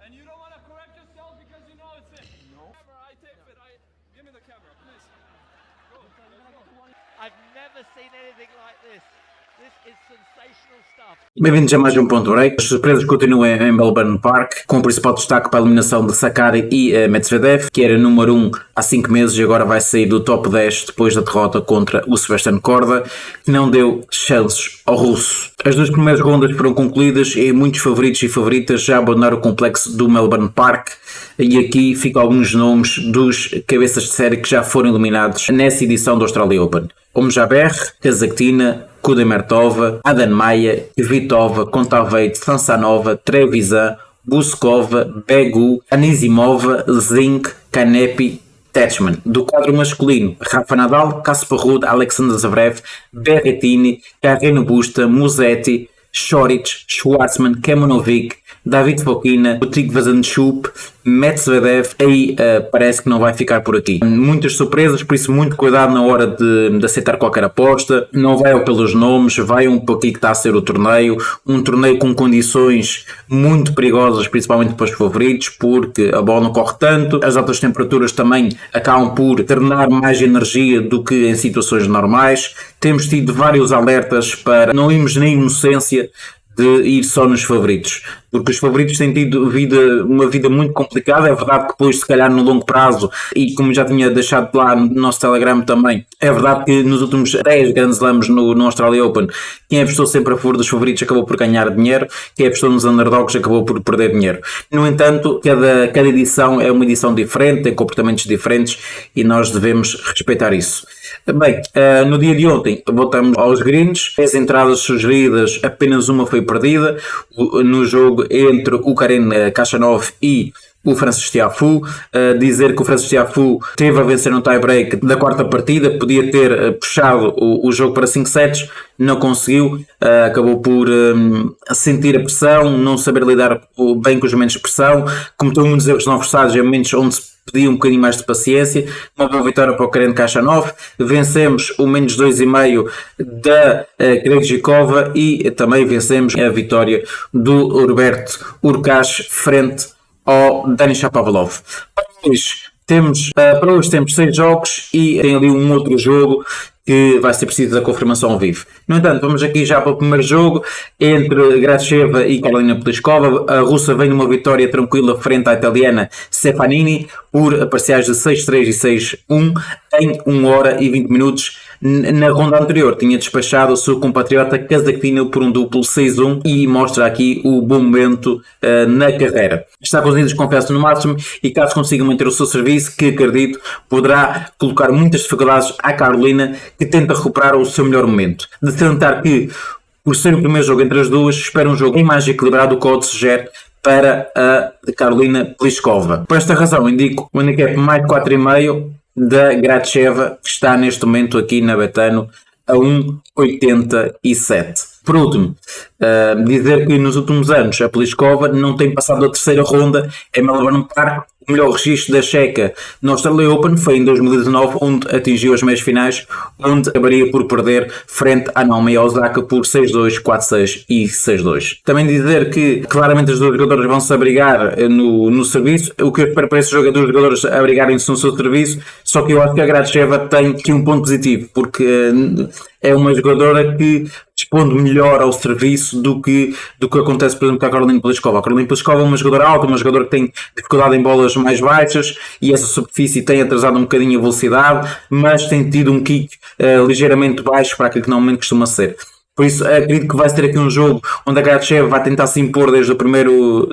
And you don't want to correct yourself because you know it's it. No. I take it. Give me the camera, please. Go. I've never seen anything like this. This is sensational stuff. Bem-vindos a mais um Ponto Break. As surpresas continuam em Melbourne Park, com o principal destaque para a eliminação de Sakkari e Medvedev, que era número 1 há 5 meses e agora vai sair do top 10 depois da derrota contra o Sebastian Korda, que não deu chances ao russo. As duas primeiras rondas foram concluídas e muitos favoritos e favoritas já abandonaram o complexo do Melbourne Park. E aqui ficam alguns nomes dos cabeças de série que já foram eliminados nessa edição do Australia Open. Omjaber, Kasatkina, Kudermetova, Adam Maia, Kvitova, Kontaveit, Sansanova, Trevisan, Buskova, Begu, Anisimova, Zink, Kanepi, Tetchman. Do quadro masculino, Rafa Nadal, Casper Ruud, Alexander Zverev, Berrettini, Carreno Busta, Musetti, Šorić, Schwartzman, Kemanovic, David Fokina, Rodrigo Vazanchuk, Medvedev, aí parece que não vai ficar por aqui. Muitas surpresas, por isso muito cuidado na hora de aceitar qualquer aposta. Não vai pelos nomes, vai um pouquinho que está a ser o torneio. Um torneio com condições muito perigosas, principalmente para os favoritos, porque a bola não corre tanto. As altas temperaturas também acabam por drenar mais energia do que em situações normais. Temos tido vários alertas para não irmos na inocência de ir só nos favoritos, porque os favoritos têm tido uma vida muito complicada. É verdade que depois, se calhar no longo prazo, e como já tinha deixado lá no nosso Telegram também, é verdade que nos últimos 10 grandes slams no Australia Open, quem apostou sempre a favor dos favoritos acabou por ganhar dinheiro, quem apostou nos underdogs acabou por perder dinheiro. No entanto, cada edição é uma edição diferente, tem comportamentos diferentes e nós devemos respeitar isso. Bem, no dia de ontem voltamos aos greens. As entradas sugeridas, apenas uma foi perdida no jogo entre o Karen Khachanov e o Francis Tiafoe. Dizer que o Francis Tiafoe teve a vencer no tie-break da quarta partida, podia ter puxado o jogo para 5 sets, não conseguiu, acabou por sentir a pressão, não saber lidar bem com os momentos de pressão, cometeu muitos erros não forçados em momentos onde se pedia um bocadinho mais de paciência. Uma boa vitória para o Karen Khachanov. Vencemos o menos 2,5 da Krejcikova e também vencemos a vitória do Roberto Urkash frente ao Denis Shapovalov. Para hoje temos 6 jogos e tem ali um outro jogo que vai ser preciso da confirmação ao vivo. No entanto, vamos aqui já para o primeiro jogo entre Gracheva e Karolina Pliskova. A russa vem numa vitória tranquila frente à italiana Stefanini por parciais de 6-3 e 6-1 em 1 hora e 20 minutos. Na ronda anterior tinha despachado o seu compatriota Kasatkina por um duplo 6-1 e mostra aqui o bom momento na carreira. Está com os níveis de confiança no máximo e caso consiga manter o seu serviço, que acredito poderá colocar muitas dificuldades à Karolina, que tenta recuperar o seu melhor momento. De tentar que, por ser o primeiro jogo entre as duas, espera um jogo bem mais equilibrado do que o odds sugere para a Karolina Pliskova. Por esta razão indico o handicap mais 4,5 da Gracheva, que está neste momento aqui na Betano a 1,87. Por último, dizer que nos últimos anos a Pliskova não tem passado a terceira ronda em Melbourne Park. O melhor registro da checa no Australia Open foi em 2019, onde atingiu as meias finais, onde acabaria por perder frente a Naomi Osaka por 6-2, 4-6 e 6-2. Também dizer que claramente as duas jogadoras vão se abrigar no serviço. O que eu espero para esse jogo é dos jogadores abrigarem-se no seu serviço, só que eu acho que a Gracheva tem aqui um ponto positivo, porque é uma jogadora que responde melhor ao serviço do que acontece, por exemplo, com a Karolina Pliskova. A Karolina Pliskova é uma jogadora alta, uma jogadora que tem dificuldade em bolas mais baixas e essa superfície tem atrasado um bocadinho a velocidade, mas tem tido um kick ligeiramente baixo para aquilo que normalmente costuma ser. Por isso, acredito que vai ter aqui um jogo onde a Gracheva vai tentar se impor desde o primeiro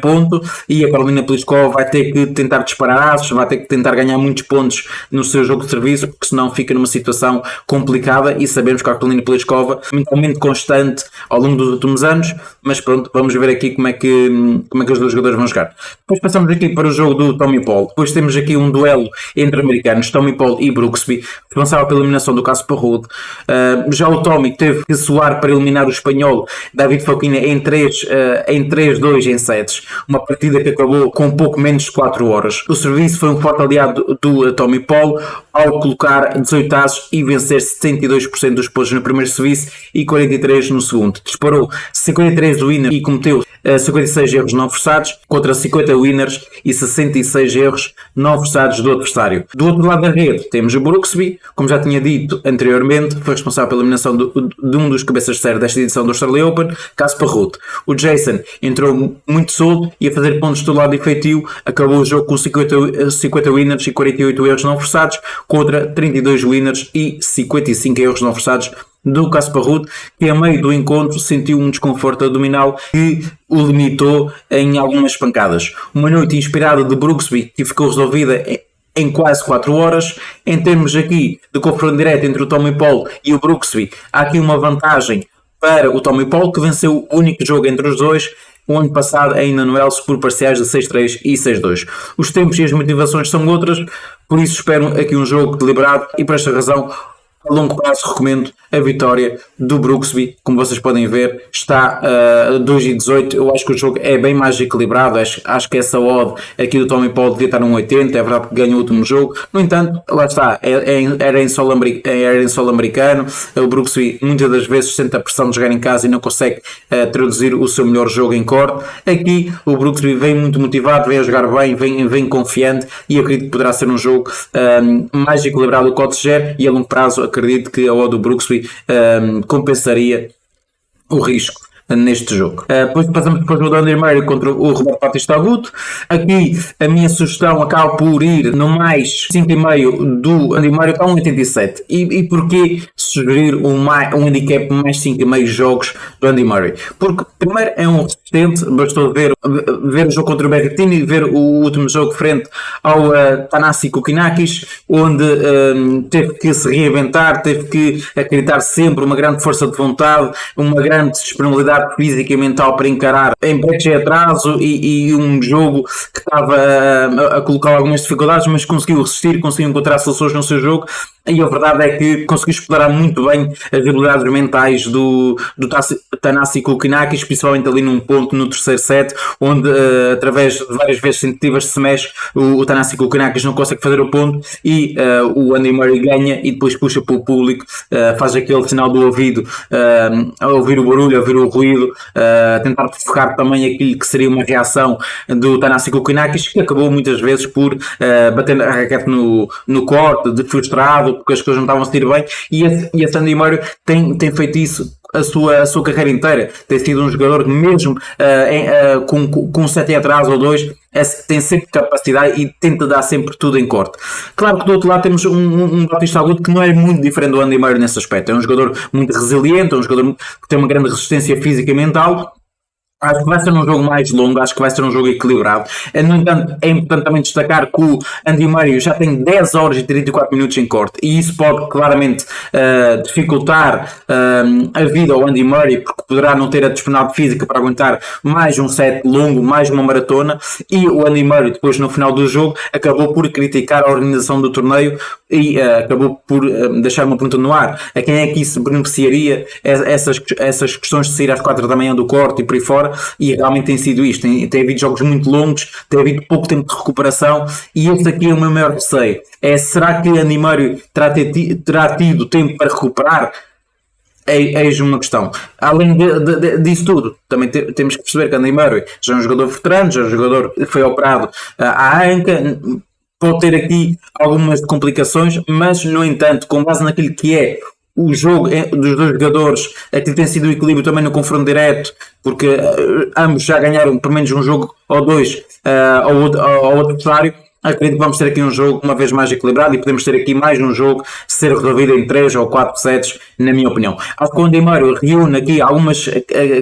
ponto e a Karolina Pliskova vai ter que tentar disparar aços, vai ter que tentar ganhar muitos pontos no seu jogo de serviço, porque senão fica numa situação complicada e sabemos que a Karolina Pliskova é mentalmente constante ao longo dos últimos anos, mas pronto, vamos ver aqui como é que os dois jogadores vão jogar. Depois passamos aqui para o jogo do Tommy Paul. Depois temos aqui um duelo entre americanos, Tommy Paul e Brooksby, responsável pela eliminação do Casper Ruud. Já o Tommy teve que suar para eliminar o espanhol David Fokina em 3-2 em sets, uma partida que acabou com pouco menos de 4 horas. O serviço foi um forte aliado do Tommy Paul ao colocar 18 aces e vencer 72% dos pontos no primeiro serviço e 43% no segundo. Disparou 53 10 winners e cometeu 56 erros não forçados contra 50 winners e 66 erros não forçados do adversário. Do outro lado da rede temos o Brooksby, como já tinha dito anteriormente, foi responsável pela eliminação de um dos cabeças de série desta edição do Australia Open, Casper Ruud. O Jason entrou muito solto e a fazer pontos do lado efetivo, acabou o jogo com 50 winners e 48 erros não forçados contra 32 winners e 55 erros não forçados do Casper Ruud, que a meio do encontro sentiu um desconforto abdominal que o limitou em algumas pancadas. Uma noite inspirada de Brooksby que ficou resolvida em quase 4 horas. Em termos aqui de confronto direto entre o Tommy Paul e o Brooksby, há aqui uma vantagem para o Tommy Paul, que venceu o único jogo entre os dois o ano passado ainda no Wells por parciais de 6-3 e 6-2. Os tempos e as motivações são outras, por isso espero aqui um jogo deliberado e por esta razão a longo prazo recomendo a vitória do Brooksby. Como vocês podem ver, está 2,18. Eu acho que o jogo é bem mais equilibrado. Acho que essa odd aqui do Tommy Paul devia estar num 80. É verdade que ganhou o último jogo. No entanto, lá está. Era em solo americano. O Brooksby muitas das vezes sente a pressão de jogar em casa e não consegue traduzir o seu melhor jogo em corte. Aqui o Brooksby vem muito motivado, vem a jogar bem, vem confiante e acredito que poderá ser um jogo mais equilibrado do que o Odds e a longo prazo acredito que a odd do Brooksby compensaria o risco neste jogo. Depois passamos depois no Andy Murray contra o Roberto Batista Agut. Aqui a minha sugestão acaba por ir no mais 5,5 do Andy Murray para 1,87. E porquê sugerir um handicap mais 5,5 jogos do Andy Murray? Porque primeiro é um resistente, bastou ver o jogo contra o Berrettini e ver o último jogo frente ao Thanasi Kokkinakis, onde teve que se reinventar, teve que acreditar sempre uma grande força de vontade, uma grande disponibilidade física e mental para encarar em breaks de atraso e um jogo que estava a colocar algumas dificuldades, mas conseguiu resistir, conseguiu encontrar soluções no seu jogo e a verdade é que conseguiu explorar muito bem as habilidades mentais do Thanasi Kokkinakis, principalmente ali num ponto no terceiro set, onde através de várias vezes tentativas se mexe, o Thanasi Kokkinakis não consegue fazer o ponto e o Andy Murray ganha e depois puxa para o público, faz aquele sinal do ouvido, a ouvir o barulho, a ouvir o ruído, a tentar provocar também aquilo que seria uma reação do Thanasi Kokkinakis, que acabou muitas vezes por bater a raquete no corte, de frustrado, porque as coisas não estavam a sair bem, e a Andy Murray tem feito isso a sua carreira inteira. Tem sido um jogador mesmo com um set em atraso ou 2, tem sempre capacidade e tenta dar sempre tudo em corte. Claro que do outro lado temos um Batista Agut que não é muito diferente do Andy Murray nesse aspecto. É um jogador muito resiliente, é um jogador que tem uma grande resistência física e mental. Acho que vai ser um jogo mais longo, acho que vai ser um jogo equilibrado. No entanto, é importante também destacar que o Andy Murray já tem 10 horas e 34 minutos em corte e isso pode claramente dificultar a vida ao Andy Murray, porque poderá não ter a disponibilidade física para aguentar mais um set longo, mais uma maratona. E o Andy Murray depois no final do jogo acabou por criticar a organização do torneio e acabou por deixar uma pergunta no ar: a quem é que isso beneficiaria, essas questões de sair às 4 da manhã do corte e por aí fora. E realmente tem sido isto, tem havido jogos muito longos, tem havido pouco tempo de recuperação e esse aqui é o meu maior receio. Será que Andy Murray terá tido tempo para recuperar? Eis uma questão. Além disso tudo, também temos que perceber que Andy Murray já é um jogador veterano, já é um jogador que foi operado à anca, pode ter aqui algumas complicações, mas no entanto, com base naquilo que é o jogo dos dois jogadores, aqui tem sido o equilíbrio também no confronto direto, porque ambos já ganharam pelo menos um jogo ou dois ao adversário. Acredito que vamos ter aqui um jogo uma vez mais equilibrado e podemos ter aqui mais um jogo ser resolvido em 3 ou 4 sets, na minha opinião. Acho que o Andy Murray reúne aqui algumas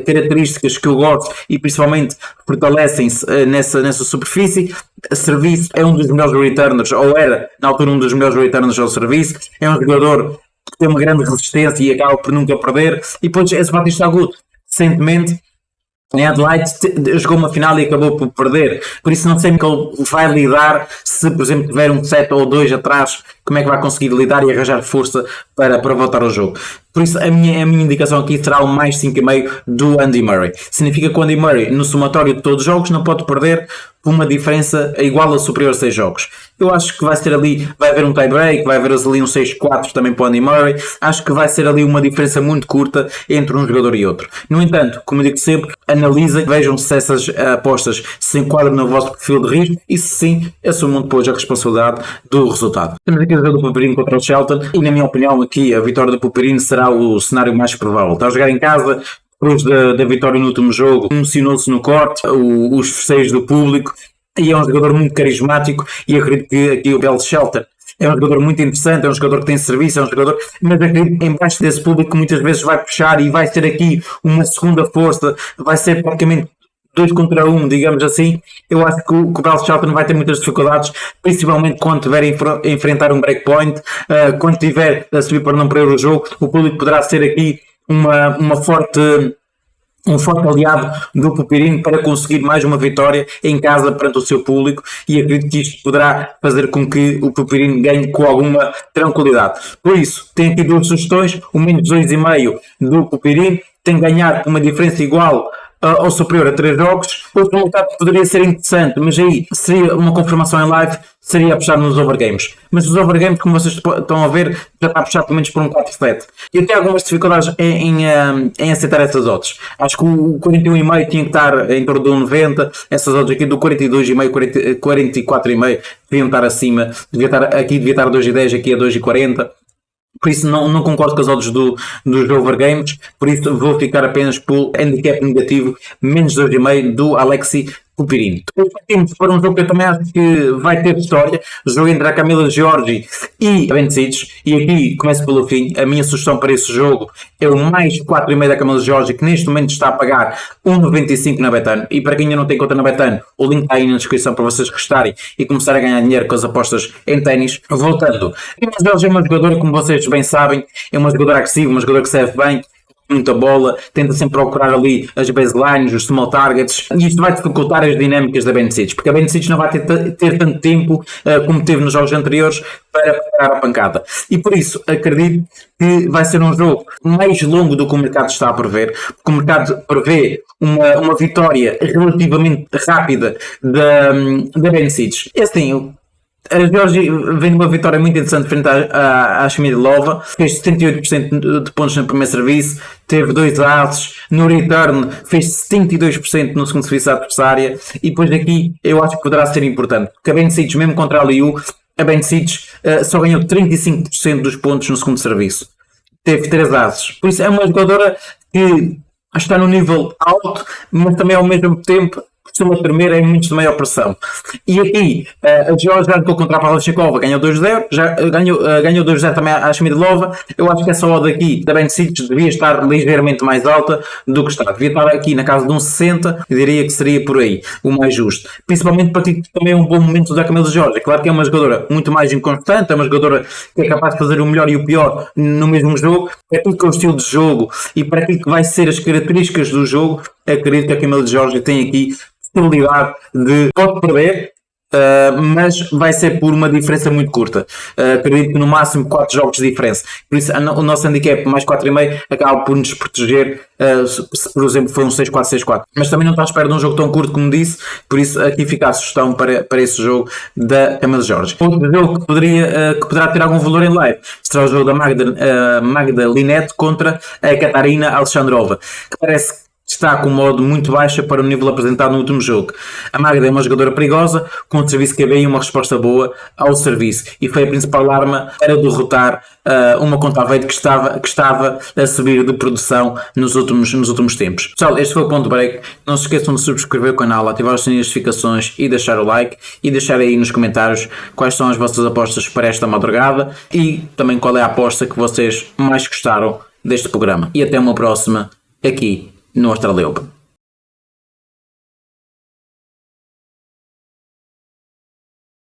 características que eu gosto e principalmente fortalecem-se nessa superfície. Serviço, é um dos melhores returners, ou era na altura um dos melhores returners ao serviço. É um jogador que tem uma grande resistência e acaba por nunca perder. E depois esse Batista Agut, recentemente em Adelaide jogou uma final e acabou por perder, por isso não sei como ele vai lidar se por exemplo tiver um set ou 2 atrás, como é que vai conseguir lidar e arranjar força para voltar ao jogo. Por isso a minha indicação aqui será o mais 5,5 do Andy Murray. Significa que o Andy Murray no somatório de todos os jogos não pode perder por uma diferença igual ou superior a 6 jogos. Eu acho que vai ser ali, vai haver um tie-break, vai haver ali um 6-4 também para o Andy Murray. Acho que vai ser ali uma diferença muito curta entre um jogador e outro. No entanto, como eu digo sempre, analisem, vejam se essas apostas se enquadram no vosso perfil de risco e se sim, assumam depois a responsabilidade do resultado. Temos aqui o jogo do Pulperin contra o Shelton e, na minha opinião, aqui a vitória do Pulperin será o cenário mais provável. Está a jogar em casa, depois da vitória no último jogo, emocionou-se no corte, os festejos do público, e é um jogador muito carismático, e acredito que aqui o Bell Shelton é um jogador muito interessante, é um jogador que tem serviço, é um jogador, mas acredito que embaixo desse público que muitas vezes vai puxar e vai ser aqui uma segunda força, vai ser praticamente 2 contra 1, digamos assim. Eu acho que o Bell Shelton vai ter muitas dificuldades, principalmente quando tiver a enfrentar um breakpoint, quando tiver a subir para não perder o jogo. O público poderá ser aqui um forte aliado do Pulperin para conseguir mais uma vitória em casa perante o seu público, e acredito que isto poderá fazer com que o Pulperin ganhe com alguma tranquilidade. Por isso, tenho aqui 2 sugestões: o menos 2,5 do Pulperin, tem ganhar uma diferença igual ou superior a 3 jogos. Outro resultado que poderia ser interessante, mas aí seria uma confirmação em live, seria a puxar nos overgames. Mas os overgames, como vocês estão a ver, já está a puxar pelo menos por um 4-7. E eu tenho algumas dificuldades em aceitar essas odds. Acho que o 41,5 tinha que estar em torno do 90. Essas odds aqui do 42,5, 44,5 deviam estar acima. Devia estar a 2,10, aqui a 2,40. Por isso não concordo com as odds dos overgames, por isso vou ficar apenas pelo handicap negativo, menos 2,5 do Alexi Pulperin. Depois partimos para um jogo que eu também acho que vai ter história, o jogo entre a Camila Giorgi e a Bencic, e aqui começo pelo fim. A minha sugestão para esse jogo é o mais 4,5 da Camila Giorgi, que neste momento está a pagar 1,95 na Betano, e para quem ainda não tem conta na Betano, o link está aí na descrição para vocês restarem e começar a ganhar dinheiro com as apostas em ténis. Voltando, a Camila Giorgi é uma jogadora, como vocês bem sabem, é uma jogadora agressiva, uma jogadora que serve bem, muita bola, tenta sempre procurar ali as baselines, os small targets, e isto vai dificultar as dinâmicas da Bencic, porque a Bencic não vai ter tanto tempo como teve nos jogos anteriores para preparar a pancada, e por isso acredito que vai ser um jogo mais longo do que o mercado está a prever, porque o mercado prevê uma vitória relativamente rápida da Bencic. E assim, a Giorgi vem de uma vitória muito interessante frente à Schmidlova, fez 78% de pontos no primeiro serviço, teve 2 aces, no return fez 72% no segundo serviço adversária, e depois daqui eu acho que poderá ser importante, porque a Bencic, mesmo contra a Liu, a Bencic só ganhou 35% dos pontos no segundo serviço, teve 3 aces, por isso é uma jogadora que está no nível alto, mas também ao mesmo tempo costuma tremer em momentos de maior pressão. E aqui, a Georgia já jogou contra a Pavlyuchenkova, ganhou 2-0, já ganhou 2-0 também à Schmidlova. Eu acho que essa odd aqui da Bencic devia estar ligeiramente mais alta do que está. Devia estar aqui na casa de 1,60, eu diria que seria por aí o mais justo. Principalmente para ti também é um bom momento da Camila Giorgi. Claro que é uma jogadora muito mais inconstante, é uma jogadora que é capaz de fazer o melhor e o pior no mesmo jogo. É tudo com o estilo de jogo e para aquilo que vai ser as características do jogo, acredito que a Camila Giorgi tem aqui possibilidade de pode perder, mas vai ser por uma diferença muito curta. Acredito que no máximo 4 jogos de diferença. Por isso o nosso handicap mais 4,5 acaba por nos proteger se por exemplo foi um 6-4, 6-4. Mas também não está à espera de um jogo tão curto como disse, por isso aqui fica a sugestão para esse jogo da Camila Giorgi. Outro jogo que poderá ter algum valor em live será o jogo da Magda Linette contra a Katarina Alexandrova, que parece está com um modo muito baixa para o nível apresentado no último jogo. A Magda é uma jogadora perigosa, com um serviço que e uma resposta boa ao serviço, e foi a principal arma para derrotar uma conta Aveiro que estava a subir de produção nos últimos tempos. Pessoal, este foi o Ponto Break. Não se esqueçam de subscrever o canal, ativar as notificações e deixar o like, e deixar aí nos comentários quais são as vossas apostas para esta madrugada e também qual é a aposta que vocês mais gostaram deste programa. E até uma próxima aqui no Australian Open.